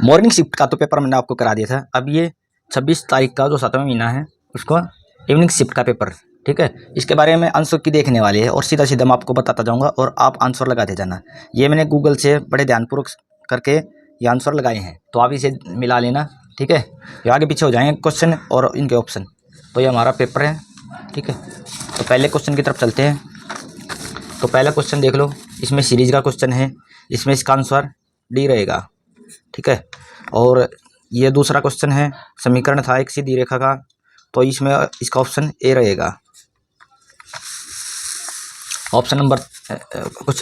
Morning shift का तो paper मैंने आपको करा दिया था। अब ये 26 तारीख का जो 7वां महीना है उसको इवनिंग शिफ्ट का पेपर, ठीक है, इसके बारे में आंसर की देखने वाली है और सीधा सीधा मैं आपको बताता जाऊंगा और आप आंसर लगाते जाना। ये मैंने गूगल से बड़े ध्यानपूर्वक करके ये आंसर लगाए हैं, तो आप इसे मिला लेना, ठीक है। ये आगे पीछे हो जाएंगे क्वेश्चन और इनके ऑप्शन। तो ये हमारा पेपर है, ठीक है। तो पहले क्वेश्चन की तरफ चलते हैं। तो पहला क्वेश्चन देख लो, इसमें सीरीज का क्वेश्चन है, इसमें इसका आंसर डी रहेगा, ठीक है। और ये दूसरा क्वेश्चन है, समीकरण था एक सीधी रेखा का, तो इसमें इसका ऑप्शन ए रहेगा। क्वेश्चन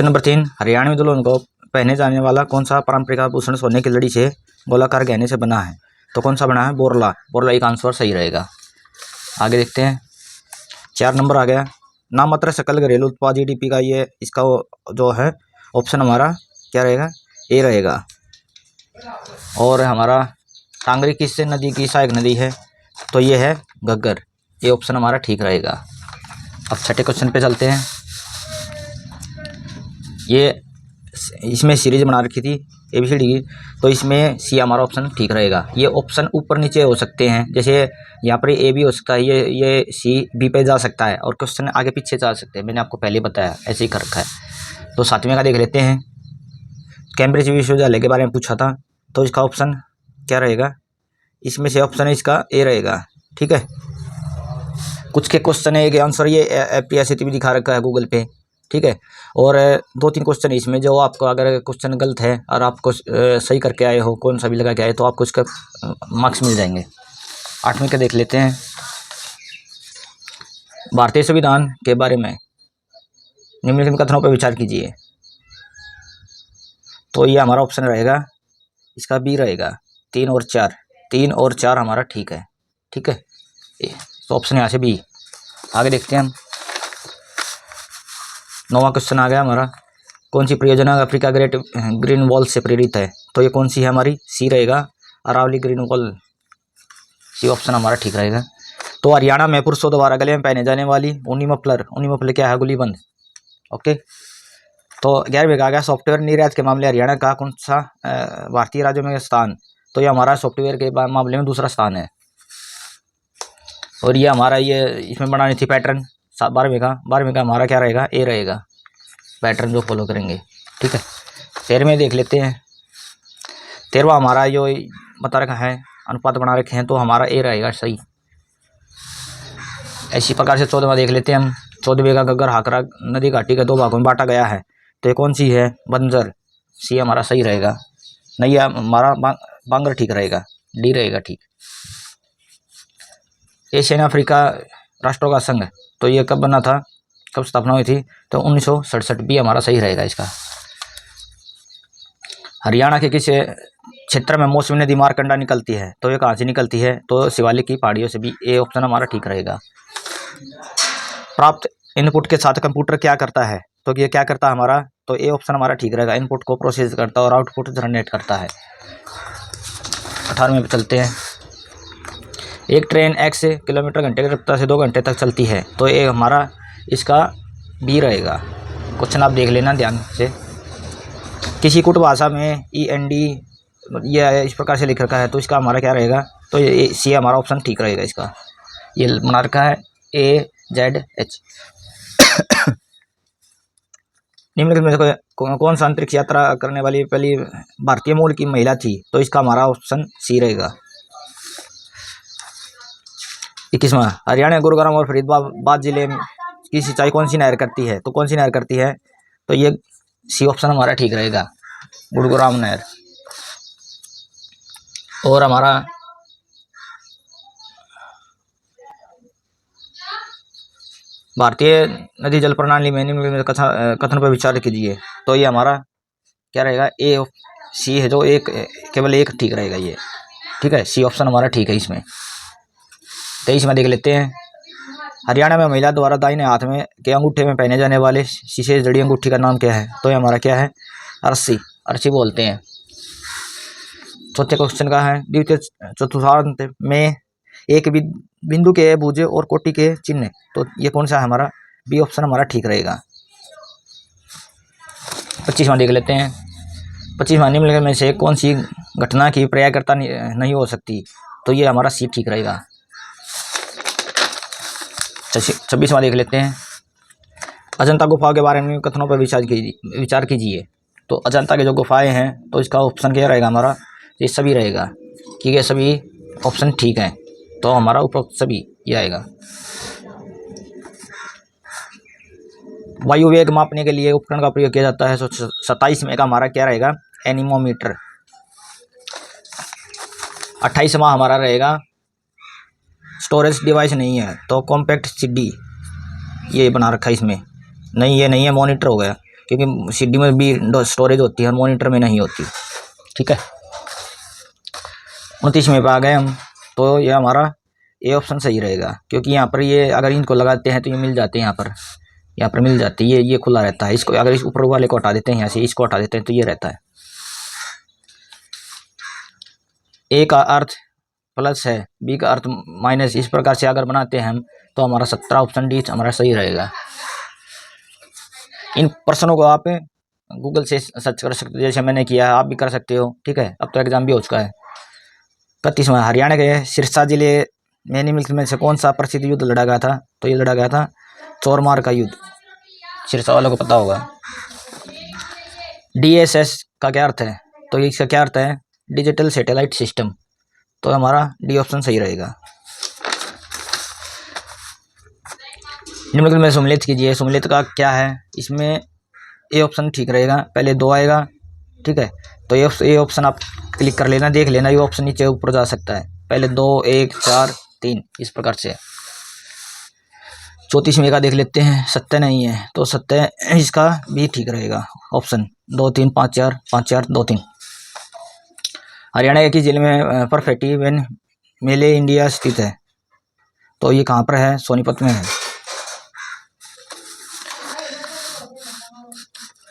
नंबर 3, हरियाणा में दुल्हन को पहने जाने वाला कौन सा पारंपरिक आभूषण सोने की लड़ी से गोलाकार गहने से बना है? तो कौन सा बना है? बोरला। बोरला एक आंसर सही रहेगा। आगे देखते हैं, 4 नंबर आ गया, नाममात्र सकल घरेलू उत्पाद जीडीपी का ये इसका जो है ऑप्शन हमारा क्या रहेगा? ए रहेगा। और हमारा टांगरी किस नदी की सहायक नदी है? तो ये है घग्गर। ये ऑप्शन हमारा ठीक रहेगा। अब छठे क्वेश्चन पे चलते हैं। ये इसमें सीरीज बना रखी थी एबीसीडी की, तो इसमें सी हमारा ऑप्शन ठीक रहेगा। ये ऑप्शन ऊपर नीचे हो सकते हैं, जैसे यहाँ पर ए भी हो सकता है, ये सी बी पे जा सकता है और क्वेश्चन आगे पीछे जा सकते हैं। मैंने आपको पहले बताया, ऐसे ही कर रखा है। तो 7वें का देख लेते हैं, कैम्ब्रिज विश्वविद्यालय के बारे में पूछा था, तो इसका ऑप्शन क्या रहेगा? इसमें से ऑप्शन है इसका ए रहेगा, ठीक है। कुछ के क्वेश्चन है, एक आंसर ये एपीएससी भी दिखा रखा है गूगल पे, ठीक है। और 2-3 क्वेश्चन इसमें जो आपको अगर क्वेश्चन गलत है और आपको सही करके आए हो, कौन सा भी लगा के आए, तो आपको इसका मार्क्स मिल जाएंगे। 8वें का देख लेते हैं, भारतीय संविधान के बारे में निम्नलिखित कथनों पर विचार कीजिए। तो ये हमारा ऑप्शन रहेगा, इसका बी रहेगा, 3 और 4। 3 और 4 हमारा ठीक है, ठीक है। तो ऑप्शन यहाँ से बी। आगे देखते हैं हम, 9वां क्वेश्चन आ गया हमारा, कौन सी परियोजना अफ्रीका ग्रेट ग्रीन वॉल से प्रेरित है? तो ये कौन सी है हमारी? सी रहेगा, Aravalli green wall. C option हमारा ठीक रहेगा। तो हरियाणा में पुरुषों द्वारा गले में पहने जाने वाली ऊनी मफलर क्या है? गुलीबंद। ओके। तो 11वें का आ गया, सॉफ्टवेयर निर्यात के मामले हरियाणा का कौन सा भारतीय राज्यों में स्थान? तो ये हमारा सॉफ्टवेयर के मामले में दूसरा स्थान है। और ये हमारा ये इसमें बनानी थी पैटर्न 12वें का हमारा क्या रहेगा? ए रहेगा, पैटर्न जो फॉलो करेंगे, ठीक है। 13वें देख लेते हैं। 13वां हमारा जो बता रखा है, अनुपात बना रखे हैं, तो हमारा ए रहेगा सही। इसी प्रकार से 14वां देख लेते हैं हम। 14वें का घग्गर हाकरा नदी घाटी के 2 भागों में बांटा गया है, तो ये कौन सी है? बंजर। सी हमारा सही रहेगा। नहीं, हमारा बांगर ठीक रहेगा, डी रहेगा ठीक। एशियन अफ्रीका राष्ट्रों का संघ, तो ये कब बना था, कब स्थापना हुई थी? तो 1967। बी हमारा सही रहेगा इसका। हरियाणा के किस क्षेत्र में मौसमी नदी मारकंडा निकलती है? तो ये कहाँ से निकलती है? तो शिवालिक की पहाड़ियों से। भी ए ऑप्शन हमारा ठीक रहेगा। प्राप्त इनपुट के साथ कंप्यूटर क्या करता है? तो ये क्या करता है हमारा? तो ए ऑप्शन हमारा ठीक रहेगा, इनपुट को प्रोसेस करता है और आउटपुट जनरेट करता है। 18वें पे चलते हैं, एक ट्रेन x किलोमीटर घंटे की रफ्तार से 2 घंटे तक चलती है, तो ये हमारा इसका बी रहेगा। क्वेश्चन आप देख लेना ध्यान से। किसी कुट भाषा में END ये इस प्रकार से लिख रखा है, तो इसका हमारा क्या रहेगा? तो ये सी हमारा ऑप्शन ठीक रहेगा इसका। ये बना रखा है AZH। निम्नलिखित में से कौन सा अंतरिक्ष यात्रा करने वाली पहली भारतीय मूल की महिला थी? तो इसका हमारा ऑप्शन सी रहेगा। 21वां, हरियाणा, गुरुग्राम और फरीदाबाद जिले की सिंचाई कौन सी नहर करती है? तो कौन सी नहर करती है? तो ये सी ऑप्शन हमारा ठीक रहेगा, गुरुग्राम नहर। और हमारा भारतीय नदी जल प्रणाली में निम्नलिखित कथन पर विचार कीजिए। तो ये हमारा क्या रहेगा? ए सी है, जो एक केवल एक ठीक रहेगा ये, ठीक है। सी ऑप्शन हमारा ठीक है इसमें। 23 में देख लेते हैं, हरियाणा में महिला द्वारा दाहिने हाथ में के अंगूठे में पहने जाने वाले शीशे से जड़ी अंगूठी का नाम क्या है? तो ये हमारा क्या है? अर्सी बोलते हैं। चौथे क्वेश्चन का है, द्वितीय चतुर्थांश में एक बिंदु के भुज और कोटि के चिन्ह, तो ये कौन सा है हमारा? बी ऑप्शन हमारा ठीक रहेगा। 25वां देख लेते हैं, 25 निम्नलिखित में से कौन सी घटना की पर्यायकर्ता नहीं हो सकती? तो ये हमारा सी ठीक रहेगा। 26वां देख लेते हैं। अजंता गुफाओं के बारे में कथनों पर विचार कीजिए। तो अजंता के जो गुफाएं हैं, तो इसका ऑप्शन क्या रहेगा हमारा? ये सभी रहेगा, कि ये सभी ऑप्शन ठीक है, तो हमारा उपरोक्त सभी ये आएगा। वायु वेग मापने के लिए उपकरण का प्रयोग किया जाता है। 27 में का हमारा क्या रहेगा? एनीमोमीटर। 28वां हमारा रहेगा स्टोरेज डिवाइस नहीं है, तो कॉम्पैक्ट सीडी ये बना रखा है इसमें। नहीं, ये नहीं है, मॉनिटर हो गया, क्योंकि सीडी में भी स्टोरेज होती है और मॉनिटर में नहीं होती। ठीक है। 29 में आ गए हम, तो ये हमारा ए ऑप्शन सही रहेगा, क्योंकि यहाँ पर ये अगर इनको लगाते हैं तो ये मिल जाते हैं, यहाँ पर मिल जाती है। ये खुला रहता है, इसको अगर इस ऊपर वाले को हटा देते हैं, यहाँ से इसको हटा देते हैं, तो ये रहता है। ए का अर्थ प्लस है, बी का अर्थ माइनस, इस प्रकार से अगर बनाते हैं हम, तो हमारा 17 ऑप्शन डी हमारा सही रहेगा। इन प्रश्नों को आप गूगल से सर्च कर सकते हो, जैसे मैंने किया, आप भी कर सकते हो। ठीक है, अब तो एग्जाम भी हो चुका है। 31वां, हरियाणा के सिरसा जिले में निम्नलिखित में से कौन सा प्रसिद्ध युद्ध लड़ा गया था? तो ये लड़ा गया था चोरमार का युद्ध, सिरसा वालों को पता होगा। DSS का क्या अर्थ है? तो इसका क्या अर्थ है? डिजिटल सैटेलाइट सिस्टम, तो हमारा डी ऑप्शन सही रहेगा। निम्नलिखित में सम्मिलित कीजिए। सम्मिलित का क्या है? इसमें ए ऑप्शन ठीक रहेगा, पहले 2 आएगा। ठीक है, तो ये ऑप्शन आप क्लिक कर लेना, देख लेना, ये ऑप्शन नीचे ऊपर जा सकता है। पहले 2, 1, 4, 3 इस प्रकार से। 34वें का देख लेते हैं। सत्य नहीं है, तो सत्य इसका भी ठीक रहेगा ऑप्शन। 2, 3, 5, 4, 5, 4, 2, 3। हरियाणा के जिले में परफेक्टी वेन मेले इंडिया स्थित है, तो ये कहाँ पर है? सोनीपत में है।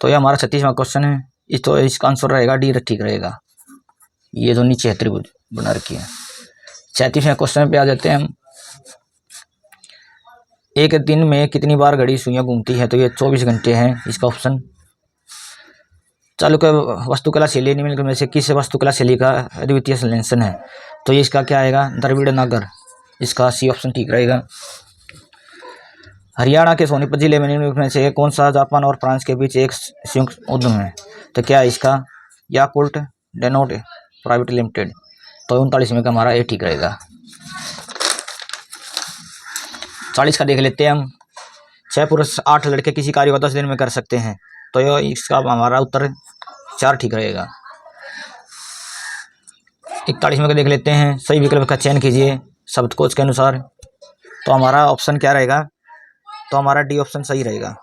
तो ये हमारा 36वां क्वेश्चन है। तो इसका आंसर रहेगा डी ठीक रहेगा, ये जो नीचे त्रिभुज बना रखी है। 37वें क्वेश्चन पे आ जाते हैं हम। एक दिन में कितनी बार घड़ी सुइयां घूमती है? तो ये 24 घंटे हैं, इसका ऑप्शन। चालुक्य वास्तुकला शैली निम्नलिखित में से किस वास्तुकला शैली का अद्वितीय संश्लेषण है? तो ये इसका क्या आएगा? द्रविड़ नागर, इसका सी ऑप्शन ठीक रहेगा। हरियाणा के सोनीपत जिले में निम्नलिखित में से कौन सा जापान और फ्रांस के बीच एक संयुक्त उद्यम है? तो क्या है इसका? याकुल्ट डेनोट प्राइवेट लिमिटेड, तो 39 का हमारा ये ठीक रहेगा। 40 का देख लेते हैं हम। 6 पुरुष 8 लड़के किसी कार्य को 10 दिन में कर सकते हैं, तो ये इसका हमारा उत्तर 4 ठीक रहेगा। 41 का देख लेते हैं। सही विकल्प का चयन कीजिए शब्दकोश के अनुसार, तो हमारा ऑप्शन क्या रहेगा? तो हमारा डी ऑप्शन सही रहेगा।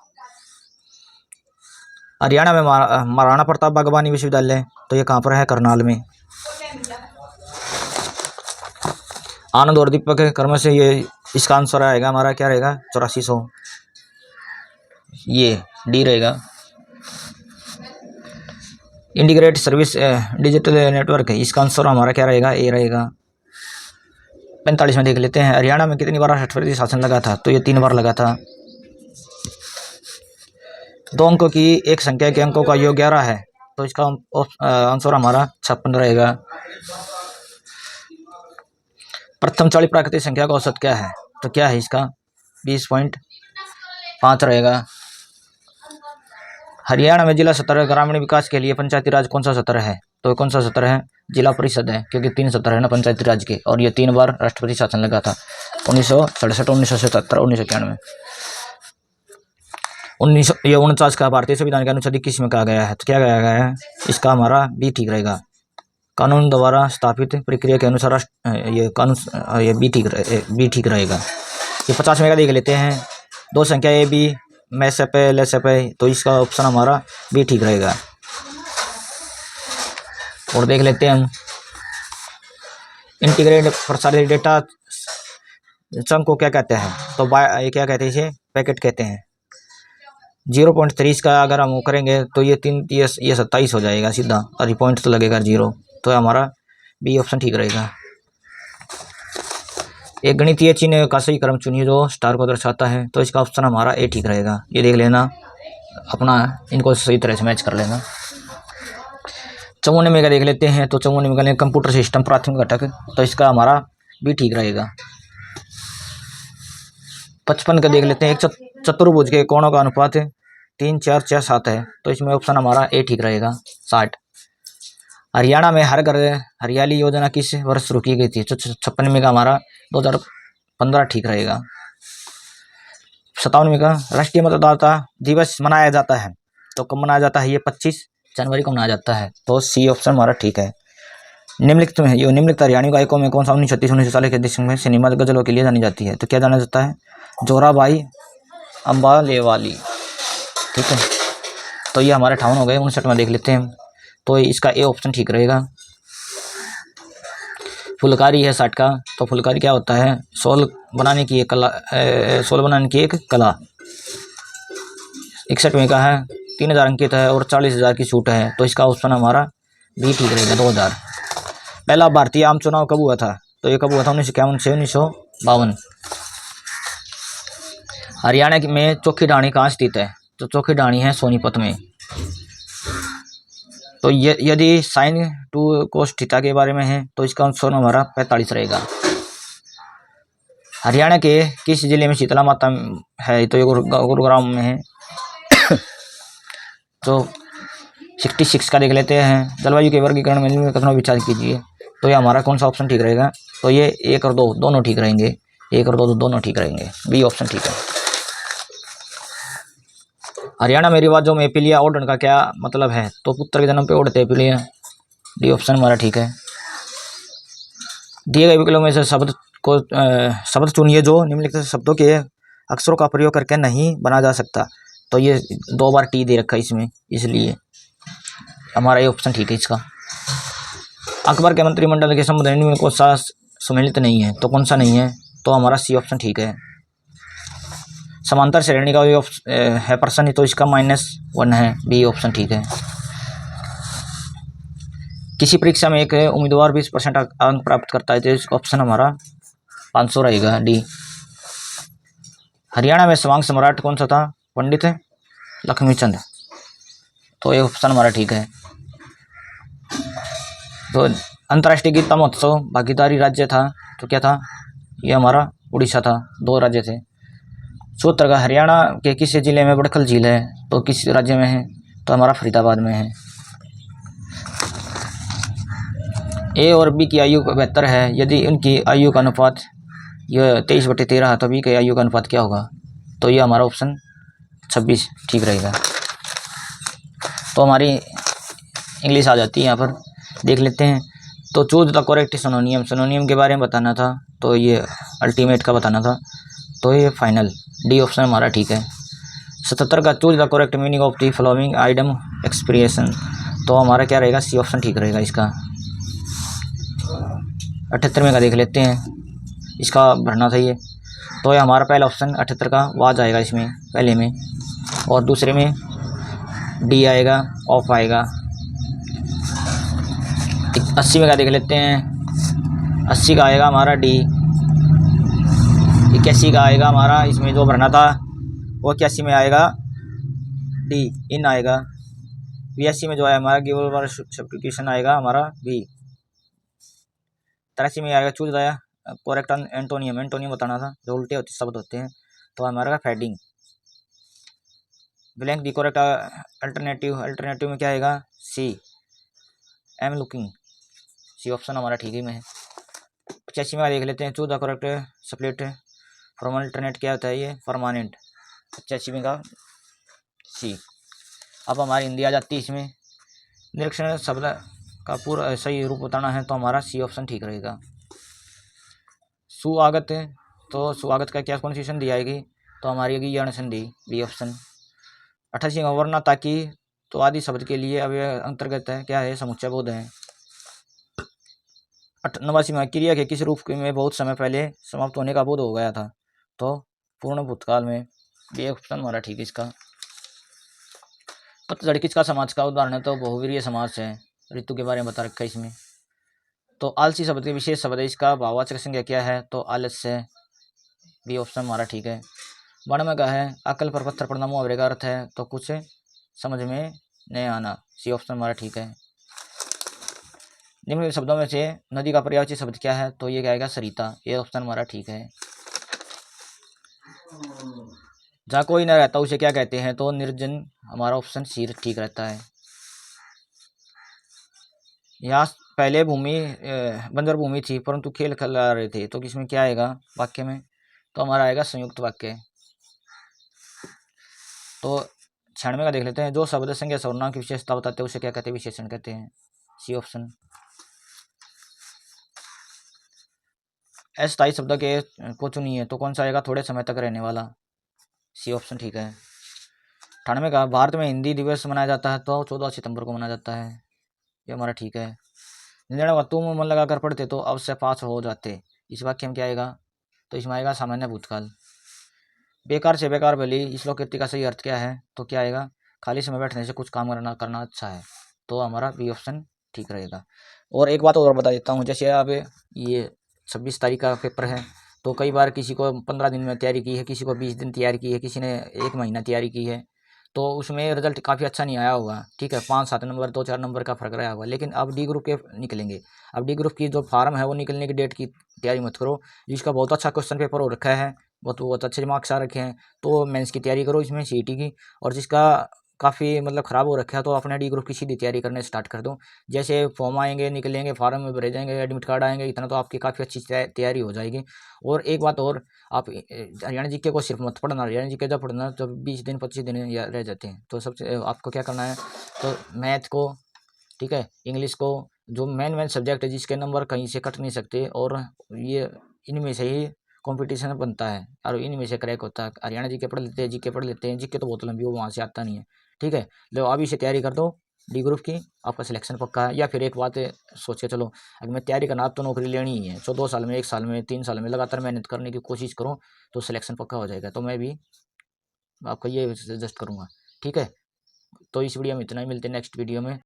हरियाणा में महाराणा प्रताप बागवानी विश्वविद्यालय, तो ये कहाँ पर है? करनाल में। आनंद और दीपक कर्म से ये इसका आंसर आएगा हमारा क्या रहेगा? 8400, ये डी रहेगा। इंटीग्रेटेड सर्विस डिजिटल नेटवर्क है, इसका आंसर हमारा क्या रहेगा? ए रहेगा। 45 में देख लेते हैं। हरियाणा में कितनी बार राष्ट्रपति शासन लगा था? तो ये 3 बार लगा था। 2 अंकों की एक संख्या के अंकों का योग 11 है, तो इसका आंसर हमारा 56 रहेगा। प्रथम 40 प्राकृतिक संख्या का औसत क्या है? तो क्या है इसका? 20.5 रहेगा। हरियाणा में जिला स्तर ग्रामीण विकास के लिए पंचायती राज कौन सा सत्र है? तो कौन सा सत्र है? जिला परिषद है, क्योंकि 3 सत्र है ना पंचायती राज के, और ये 3 बार राष्ट्रपति शासन लगा था। 1967, 1977, 1991। 1949 का भारतीय संविधान के अनुच्छेद 21 में कहा गया है, तो क्या कहा गया है? इसका हमारा बी ठीक रहेगा। कानून द्वारा स्थापित प्रक्रिया के अनुसार ये कानून ये बी ठीक रहेगा। ये 50 का देख लेते हैं। 2 संख्या ए बी में से पे ले से पे, तो इसका ऑप्शन हमारा बी ठीक रहेगा। और देख लेते हैं हम इंटीग्रेटेड प्रसारित डेटा चंक को क्या कहते हैं? तो ये क्या कहते हैं? इसे पैकेट कहते हैं। 0.3 का अगर हम वो करेंगे तो ये 27 हो जाएगा सीधा, और पॉइंट तो लगेगा 0, तो हमारा बी ऑप्शन ठीक रहेगा। एक गणितीय चिन्ह का सही क्रम चुनिए जो स्टार को दर्शाता है, तो इसका ऑप्शन हमारा ए ठीक रहेगा। ये देख लेना, अपना इनको सही तरह से मैच कर लेना। 54 का देख लेते हैं। तो 54 का कंप्यूटर सिस्टम प्राथमिक घटक, तो इसका हमारा भी ठीक रहेगा। 55 का देख लेते हैं। एक चतुर्भुज के कोणों का अनुपात 3 4 6 7 है, तो इसमें ऑप्शन हमारा ए ठीक रहेगा 60। हरियाणा में हर घर हरियाली योजना किस वर्ष शुरू की गई थी? तो 56 का हमारा 2015 ठीक रहेगा। 57 का राष्ट्रीय मतदाता दिवस मनाया जाता है, तो कब मनाया जाता है? ये 25 जनवरी को मनाया जाता है, तो सी ऑप्शन हमारा ठीक है। निम्नलिखित हरियाणवी गायकों में कौन सा 1936-1940 के दशक में सिनेमा गजलों के लिए जानी जाती है? तो क्या जाना जाता है? जोराबाई अम्बालेवाली, ठीक है। तो ये हमारे 58 हो गए। 59 में देख लेते हैं, तो इसका ए ऑप्शन ठीक रहेगा। फुलकारी है 60 का, तो फुलकारी क्या होता है? शॉल बनाने की एक कला, शॉल बनाने की एक कला। 61 का है 3000 अंकित है और 40,000 की छूट है, तो इसका ऑप्शन हमारा बी ठीक रहेगा 2000। पहला भारतीय आम चुनाव कब हुआ था? तो ये कब हुआ था? 1951 से 1952। हरियाणा में चौखी ढाणी कहाँ स्थित है? तो चौखी ढाणी है सोनीपत में। तो यदि साइन 2 कोस थीटा के बारे में है, तो इसका ऑप्शन हमारा 45 रहेगा। हरियाणा के किस जिले में शीतला माता है? तो ये गुरुग्राम में है। तो 66 का देख लेते हैं। जलवायु के वर्गीकरण में कथनों विचार कीजिए, तो ये हमारा कौन सा ऑप्शन ठीक रहेगा? तो ये 1 और 2 दोनों ठीक रहेंगे। 1 और 2 दोनों ठीक रहेंगे, बी ऑप्शन ठीक है। हरियाणा में रिवाजों में पिलिया ओढ़न का क्या मतलब है? तो पुत्र के जन्म पे ओढ़ते हैं पिलिया, डी ऑप्शन हमारा ठीक है। दिए गए विकल्पों में से शब्द चुनिए जो निम्नलिखित शब्दों के अक्षरों का प्रयोग करके नहीं बना जा सकता। तो ये 2 बार टी दे रखा है इसमें, इसलिए हमारा ये ऑप्शन ठीक है इसका। अकबर के मंत्रिमंडल के संबंध में कौन सा सम्मिलित नहीं है? तो कौन सा नहीं है? तो हमारा सी ऑप्शन ठीक है। समांतर श्रेणी का है पर्सन, तो इसका -1 है, बी ऑप्शन ठीक है। किसी परीक्षा में एक उम्मीदवार 20% अंक प्राप्त करता है, तो इसका ऑप्शन हमारा 500 रहेगा, डी। हरियाणा में स्वांग सम्राट कौन सा था? पंडित लक्ष्मीचंद, तो ये ऑप्शन हमारा ठीक है। तो अंतर्राष्ट्रीय गीता महोत्सव भागीदारी राज्य था, तो क्या था? ये हमारा उड़ीसा था, 2 राज्य थे। सूत्र का हरियाणा के किस जिले में बड़खल झील है? तो किस राज्य में है? तो हमारा फरीदाबाद में है। ए और बी की आयु बेहतर है, यदि उनकी आयु का अनुपात यह 23/13 है, तो बी की आयु का अनुपात क्या होगा? तो ये हमारा ऑप्शन 26 ठीक रहेगा। तो हमारी इंग्लिश आ जाती है, यहाँ पर देख लेते हैं। तो चूज द करेक्ट सिनोनियम, सिनोनियम के बारे में बताना था, तो ये अल्टीमेट का बताना था, तो ये फाइनल, डी ऑप्शन हमारा ठीक है। 77 का choose the correct meaning of the following item expression, तो हमारा क्या रहेगा? सी ऑप्शन ठीक रहेगा इसका। 78 का देख लेते हैं, इसका भरना था ये, तो ये हमारा पहला ऑप्शन 78 का वाज आएगा इसमें पहले में, और दूसरे में डी आएगा, ऑफ आएगा। 80 का देख लेते हैं, 80 का आएगा हमारा डी। 81 का आएगा हमारा, इसमें जो भरना था वो 81 में आएगा डी, इन आएगा। 82 में जो है हमारा गिवन वाला सब्स्टिट्यूशन आएगा हमारा बी। 83 में आएगा चूज आया करेक्ट एंटोनियम, एंटोनियम बताना था, जो उल्टे होते शब्द होते हैं, तो हमारा fading. Blank the correct alternative, alternative में क्या आएगा? See, am looking, C option हमारा ठीक ही में है। 85 में देख लेते हैं, choose the correct split from alternate, क्या होता है ये? परमानेंट, 85 का सी। अब हमारी हिंदी आ जाती है इसमें। निरीक्षण शब्द का पूरा सही रूप बताना है, तो हमारा सी ऑप्शन ठीक रहेगा। सुआगत, तो सुआगत का क्या कॉन्स्टिट्यूशन दी आएगी? तो हमारी होगी यर्ण संधि, बी ऑप्शन। 88 में वरना ताकि, तो आदि शब्द के लिए अब अंतर्गत है, क्या है? समुच्चय बोध है। 89 में क्रिया के किस रूप में बहुत समय पहले समाप्त होने का बोध हो गया था? तो पूर्ण भूतकाल में, बी ऑप्शन हमारा ठीक है इसका। पतझड़ किसका समाज का उदाहरण है? तो बहुवीर्य समाज है, ऋतु के बारे में बता रखा है इसमें। तो आलसी शब्द के विशेष शब्द है, इसका भाववाचक संज्ञा क्या है? तो आलस्य, बी ऑप्शन हमारा ठीक है। 92 का है अकल पर पत्थर पड़ना मुहावरे का अर्थ है, तो कुछ समझ में नहीं आना, सी ऑप्शन हमारा ठीक है। निम्नलिखित शब्दों में से नदी का पर्यायवाची शब्द क्या है, तो ये क्या आएगा, सरिता, ये ऑप्शन हमारा ठीक है। जहाँ कोई न रहता उसे क्या कहते हैं, तो निर्जन, हमारा ऑप्शन सी ठीक रहता है। यहाँ पहले भूमि बंजर भूमि थी परंतु खेल खिला रहे थे, तो किसमें क्या आएगा वाक्य में, तो हमारा आएगा संयुक्त वाक्य। तो 96 का देख लेते हैं। जो शब्द संज्ञा सर्वनाम की विशेषता बताते हैं उसे क्या कहते हैं, विशेषण कहते हैं, सी ऑप्शन। अस्थायी शब्द के को चुनिए, तो कौन सा आएगा, थोड़े समय तक रहने वाला, सी ऑप्शन ठीक है। 98 का भारत में हिंदी दिवस मनाया जाता है, तो 14 सितंबर को मनाया जाता है, ये हमारा ठीक है। 99 तुम मन लगाकर पढ़ते तो अवश्य पास हो जाते, इस वाक्य में क्या आएगा, तो इसमें आएगा सामान्य भूतकाल। बेकार से बेकार भली, इस लोकोक्ति का सही अर्थ क्या है, तो क्या आएगा, खाली समय बैठने से कुछ काम करना अच्छा है, तो हमारा बी ऑप्शन ठीक रहेगा। और एक बात और बता देता हूँ, जैसे अब ये 26 तारीख का पेपर है, तो कई बार किसी को 15 दिन में तैयारी की है, किसी को 20 दिन तैयारी की है, किसी ने 1 महीना तैयारी की है, तो उसमें रिजल्ट काफ़ी अच्छा नहीं आया होगा, ठीक है, 5-7 नंबर 2-4 नंबर का फर्क रहा होगा। लेकिन अब डी ग्रुप के निकलेंगे, अब डी ग्रुप की जो फार्म है वो निकलने की डेट की तैयारी मत करो, जिसका बहुत अच्छा क्वेश्चन पेपर हो रखा है, बहुत अच्छे मार्क्स आ रखे हैं, तो मेंस की तैयारी करो इसमें, सीईटी की। और जिसका काफ़ी मतलब ख़राब हो रखा है, तो अपने डी ग्रुप की सीधी तैयारी करने स्टार्ट कर दो। जैसे फॉर्म आएंगे, निकलेंगे, फार्म में भरे जाएंगे, एडमिट कार्ड आएंगे, इतना तो आपकी काफ़ी अच्छी तैयारी हो जाएगी। और एक बात और, आप हरियाणा जीके को सिर्फ मत पढ़ना, हरियाणा जीके जब पढ़ना जब 20 दिन 25 दिन रह जाते हैं, तो सबसे आपको क्या करना है, तो मैथ को, ठीक है, इंग्लिश को, जो मेन सब्जेक्ट है जिसके नंबर कहीं से कट नहीं सकते, और ये इनमें से ही कंपटीशन बनता है और इनमें से क्रैक होता है। हरियाणा जीके पढ़ लेते हैं, जीके पढ़ लेते हैं, जीके तो बहुत लंबी हो, वहाँ से आता नहीं है, ठीक है। लो अभी से तैयारी कर दो डी ग्रुप की, आपका सिलेक्शन पक्का है। या फिर एक बात सोच के चलो, अगर मैं तैयारी करना, आप तो नौकरी लेनी ही है, तो 2 साल में, 1 साल में, 3 साल में लगातार मेहनत करने की कोशिश करो, तो सिलेक्शन पक्का हो जाएगा। तो मैं भी आपको ये सजेस्ट करूँगा, ठीक है। तो इस वीडियो में इतना ही, मिलते हैं नेक्स्ट वीडियो में।